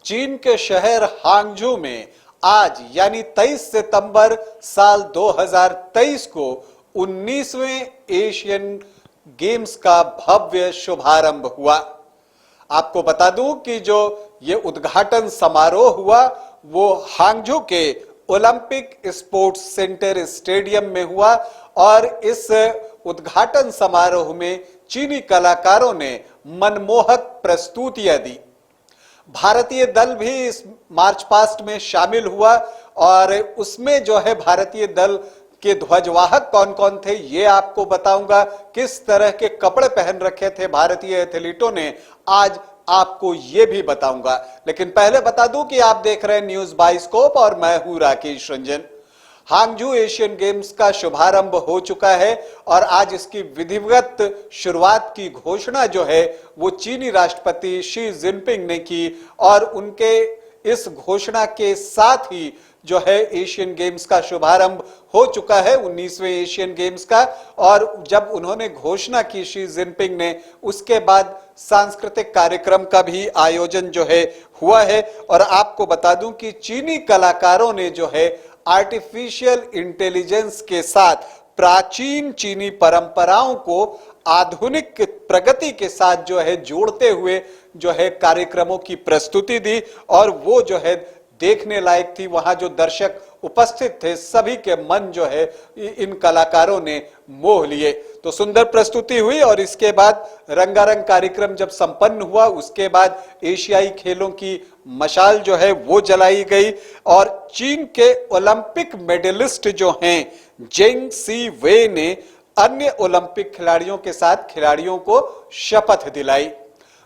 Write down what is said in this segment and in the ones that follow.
चीन के शहर हांगझू में आज यानी 23 सितंबर साल 2023 को 19वें एशियन गेम्स का भव्य शुभारंभ हुआ। आपको बता दूं कि जो ये उद्घाटन समारोह हुआ वो हांगझू के ओलंपिक स्पोर्ट्स सेंटर स्टेडियम में हुआ और इस उद्घाटन समारोह में चीनी कलाकारों ने मनमोहक प्रस्तुतियां दी। भारतीय दल भी इस मार्च पास्ट में शामिल हुआ और उसमें जो है भारतीय दल के ध्वजवाहक कौन कौन थे ये आपको बताऊंगा। किस तरह के कपड़े पहन रखे थे भारतीय एथलीटों ने आज आपको ये भी बताऊंगा। लेकिन पहले बता दूं कि आप देख रहे हैं न्यूज बाइस्कोप और मैं हूं Rakesh Ranjan. Hangzhou Asian games का शुभारंभ हो चुका है और आज इसकी विधिवत शुरुआत की घोषणा जो है वो चीनी राष्ट्रपति शी जिनपिंग ने की और उनके इस घोषणा के साथ ही जो है एशियन गेम्स का शुभारंभ हो चुका है 19वें एशियन गेम्स का। और जब उन्होंने घोषणा की शी जिनपिंग ने, उसके बाद सांस्कृतिक कार्यक्रम का भी आयोजन जो है हुआ है। और आपको बता दूं कि चीनी कलाकारों ने जो है आर्टिफिशियल इंटेलिजेंस के साथ प्राचीन चीनी परंपराओं को आधुनिक प्रगति के साथ जो है जोड़ते हुए जो है कार्यक्रमों की प्रस्तुति दी और वो जो है देखने लायक थी। वहां जो दर्शक उपस्थित थे सभी के मन जो है इन कलाकारों ने मोह लिए। तो सुंदर प्रस्तुति हुई और इसके बाद रंगारंग कार्यक्रम जब संपन्न हुआ उसके बाद एशियाई खेलों की मशाल जो है वो जलाई गई और चीन के ओलंपिक मेडलिस्ट जो हैं जेंग सी वे ने अन्य ओलंपिक खिलाड़ियों के साथ खिलाड़ियों को शपथ दिलाई।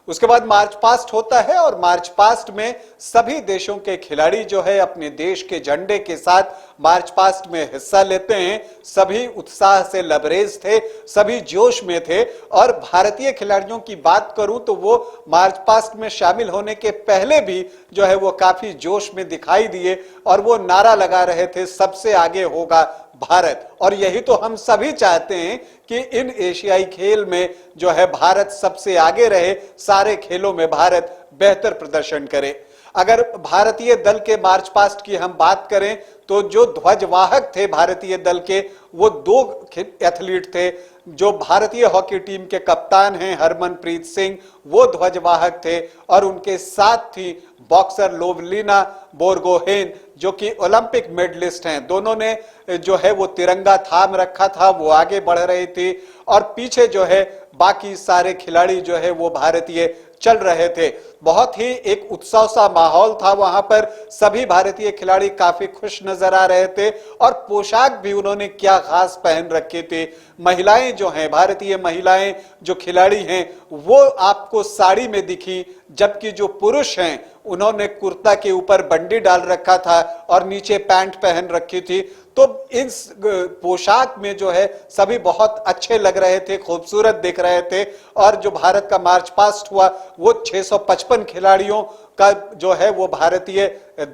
उसके बाद मार्च पास्ट होता है और मार्च पास्ट में सभी देशों के खिलाड़ी जो है अपने देश के झंडे के साथ मार्च पास्ट में हिस्सा लेते हैं। सभी उत्साह से लबरेज थे, सभी जोश में थे। और भारतीय खिलाड़ियों की बात करूं तो वो मार्च पास्ट में शामिल होने के पहले भी जो है वो काफी जोश में दिखाई दिए और वो नारा लगा रहे थे सबसे आगे होगा भारत। और यही तो हम सभी चाहते हैं कि इन एशियाई खेल में जो है भारत सबसे आगे रहे, सारे खेलों में भारत बेहतर प्रदर्शन करे। अगर भारतीय दल के मार्च पास्ट की हम बात करें तो जो ध्वजवाहक थे भारतीय दल के वो दो एथलीट थे। जो भारतीय हॉकी टीम के कप्तान हैं हरमनप्रीत सिंह वो ध्वजवाहक थे और उनके साथ थी बॉक्सर लोवलिना बोरगोहेन जो कि ओलंपिक मेडलिस्ट हैं। दोनों ने जो है वो तिरंगा थाम रखा था, वो आगे बढ़ रही थी और पीछे जो है बाकी सारे खिलाड़ी जो है वो भारतीय चल रहे थे। बहुत ही एक उत्सव सा माहौल था वहां पर। सभी भारतीय खिलाड़ी काफी खुश नजर आ रहे थे और पोशाक भी उन्होंने क्या खास पहन रखी थी। महिलाएं जो हैं, भारतीय महिलाएं जो खिलाड़ी हैं वो आपको साड़ी में दिखी, जबकि जो पुरुष हैं उन्होंने कुर्ता के ऊपर बंडी डाल रखा था और नीचे पैंट पहन रखी थी। तो इस पोशाक में जो है सभी बहुत अच्छे लग रहे थे, खूबसूरत दिख रहे थे। और जो भारत का मार्च पास्ट हुआ वो 655 खिलाड़ियों का जो है वो भारतीय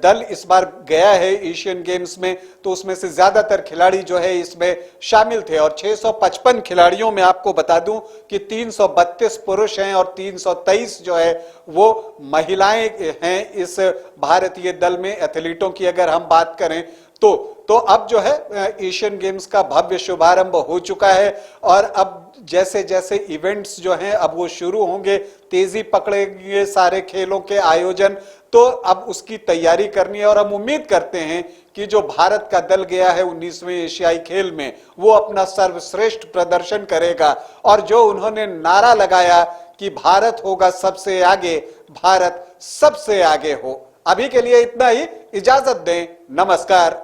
दल इस बार गया है एशियन गेम्स में। तो उसमें से ज्यादातर खिलाड़ी जो है इसमें शामिल थे और 655 खिलाड़ियों में आपको बता दूं कि 332 पुरुष हैं और 323 जो है वो महिलाएं हैं इस भारतीय दल में। एथलीटों की अगर हम बात करें तो अब जो है एशियन गेम्स का भव्य शुभारंभ हो चुका है और अब जैसे जैसे इवेंट्स जो हैं अब वो शुरू होंगे, तेजी पकड़ेंगे सारे खेलों के आयोजन। तो अब उसकी तैयारी करनी है और हम उम्मीद करते हैं कि जो भारत का दल गया है 19वें एशियाई खेल में वो अपना सर्वश्रेष्ठ प्रदर्शन करेगा। और जो उन्होंने नारा लगाया कि भारत होगा सबसे आगे, भारत सबसे आगे हो। अभी के लिए इतना ही, इजाजत दें, नमस्कार।